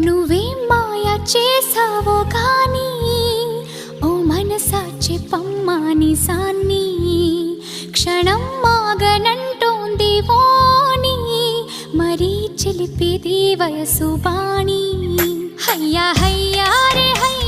నువ్వేం మాయ చేసావో కానీ ఓ మనసా చెప్పమ్మా నిజాన్ని క్షణం మాగనంటోంది వాణి మరీ చిలిపిది వయసు బాణి హయ్యా హయ్యా రే హయ్యా